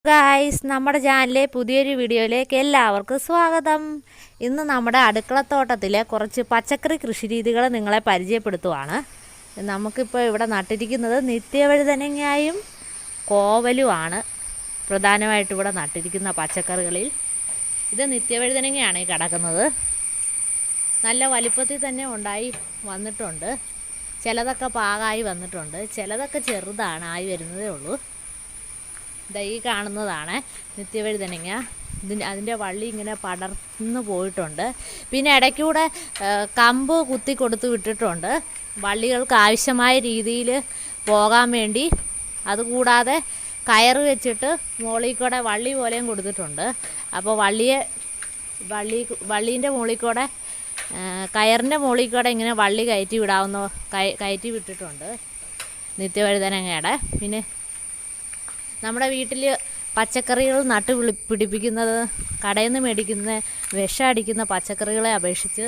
Guys, നമ്മുടെ ചാനലിലെ പുതിയൊരു വീഡിയോയിലേക്ക് എല്ലാവർക്കും സ്വാഗതം. ഇന്ന് നമ്മുടെ അടുക്കളത്തോട്ടത്തിലെ കുറച്ച് പച്ചക്കറി കൃഷി രീതികൾ നിങ്ങളെ പരിചയപ്പെടുത്തുവാണ്. നമുക്കിപ്പോൾ ഇവിടെ നട്ടിരിക്കുന്നത് നിത്യവഴുതനങ്ങയും കോവലുമാണ് പ്രധാനമായിട്ടും ഇവിടെ നട്ടിരിക്കുന്ന പച്ചക്കറികളിൽ. ഇത് നിത്യവഴുതനങ്ങയാണ് ഈ കിടക്കുന്നത്. നല്ല വലിപ്പത്തിൽ തന്നെ ഉണ്ടായി വന്നിട്ടുണ്ട്. ചിലതൊക്കെ പാകമായി വന്നിട്ടുണ്ട്, ചിലതൊക്കെ ചെറുതാണ്, ആയി വരുന്നതേ ഉള്ളൂ. ഈ കാണുന്നതാണ് നിത്യവഴുതനങ്ങ. അതിൻ്റെ വള്ളി ഇങ്ങനെ പടർന്നു പോയിട്ടുണ്ട്. പിന്നെ ഇടയ്ക്കൂടെ കമ്പ് കുത്തി കൊടുത്ത് വിട്ടിട്ടുണ്ട് വള്ളികൾക്ക് ആവശ്യമായ രീതിയിൽ പോകാൻ വേണ്ടി. അതുകൂടാതെ കയറ് വെച്ചിട്ട് മുകളിൽ കൂടെ വള്ളി പോലെയും കൊടുത്തിട്ടുണ്ട്. അപ്പോൾ വള്ളീൻ്റെ മുകളിൽ കൂടെ കയറിൻ്റെ മുകളിൽ കൂടെ ഇങ്ങനെ വള്ളി കയറ്റി വിട്ടിട്ടുണ്ട് നിത്യവഴുതനങ്ങയുടെ. പിന്നെ നമ്മുടെ വീട്ടിൽ പച്ചക്കറികൾ പിടിപ്പിക്കുന്നത് കടയിൽ നിന്ന് മേടിക്കുന്ന വിഷം അടിക്കുന്ന പച്ചക്കറികളെ അപേക്ഷിച്ച്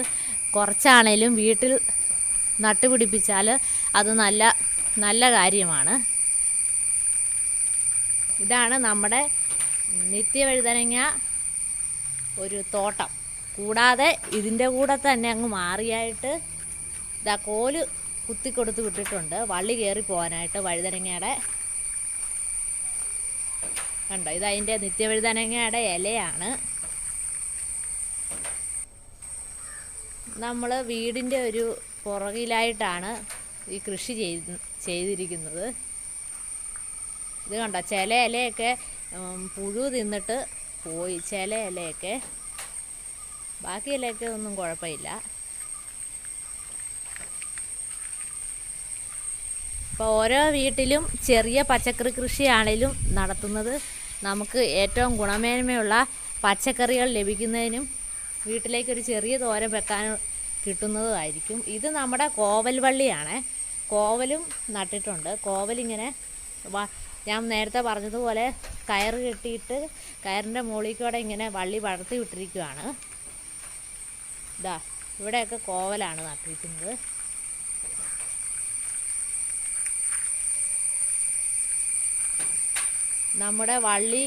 കുറച്ചാണേലും വീട്ടിൽ നട്ടുപിടിപ്പിച്ചാൽ അത് നല്ല കാര്യമാണ്. ഇതാണ് നമ്മുടെ നിത്യവഴുതനങ്ങ ഒരു തോട്ടം. കൂടാതെ ഇതിൻ്റെ കൂടെ തന്നെ അങ്ങ് മാറിയായിട്ട് കോല് കുത്തിക്കൊടുത്ത് വിട്ടിട്ടുണ്ട് വള്ളി കയറി പോകാനായിട്ട് വഴുതനങ്ങയുടെ. കണ്ടോ, ഇതതിൻ്റെ നിത്യവഴുതനങ്ങയുടെ ഇലയാണ്. നമ്മൾ വീടിൻ്റെ ഒരു പുറകിലായിട്ടാണ് ഈ കൃഷി ചെയ്തിരിക്കുന്നത്. ഇത് കണ്ടോ, ചില ഇലയൊക്കെ പുഴു തിന്നിട്ട് പോയി, ചില ഇലയൊക്കെ. ബാക്കി ഇലയൊക്കെ ഒന്നും കുഴപ്പമില്ല. ഇപ്പോൾ ഓരോ വീട്ടിലും ചെറിയ പച്ചക്കറി കൃഷിയാണേലും നടത്തുന്നത് നമുക്ക് ഏറ്റവും ഗുണമേന്മയുള്ള പച്ചക്കറികൾ ലഭിക്കുന്നതിനും വീട്ടിലേക്കൊരു ചെറിയ തോരൻ വെക്കാൻ കിട്ടുന്നതുമായിരിക്കും. ഇത് നമ്മുടെ കോവൽ വള്ളിയാണ്. കോവലും നട്ടിട്ടുണ്ട്. കോവലിങ്ങനെ ഞാൻ നേരത്തെ പറഞ്ഞതുപോലെ കയറ് കെട്ടിയിട്ട് കയറിൻ്റെ മുകളിൽ കൂടെ ഇങ്ങനെ വള്ളി പടർത്തി വിട്ടിരിക്കുകയാണ്. ഇവിടെയൊക്കെ കോവലാണ് നട്ടിരിക്കുന്നത്. നമ്മുടെ വള്ളി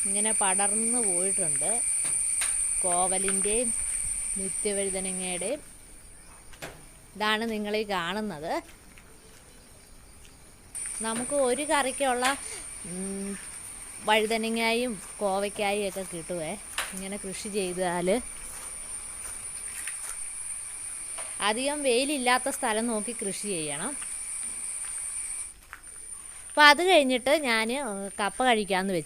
ഇങ്ങനെ പടർന്നു പോയിട്ടുണ്ട് കോവലിൻ്റെയും നിത്യവഴുതനങ്ങയുടെയും. ഇതാണ് നിങ്ങളീ കാണുന്നത്. നമുക്ക് ഒരു കറിക്കുള്ള വഴുതനങ്ങയും കോവയ്ക്കായും ഒക്കെ കിട്ടുവേ ഇങ്ങനെ കൃഷി ചെയ്താൽ. അധികം വെയിലില്ലാത്ത സ്ഥലം നോക്കി കൃഷി ചെയ്യണം. അപ്പോൾ അത് കഴിഞ്ഞിട്ട് ഞാൻ കപ്പ കഴിക്കാമെന്ന് വെച്ചു.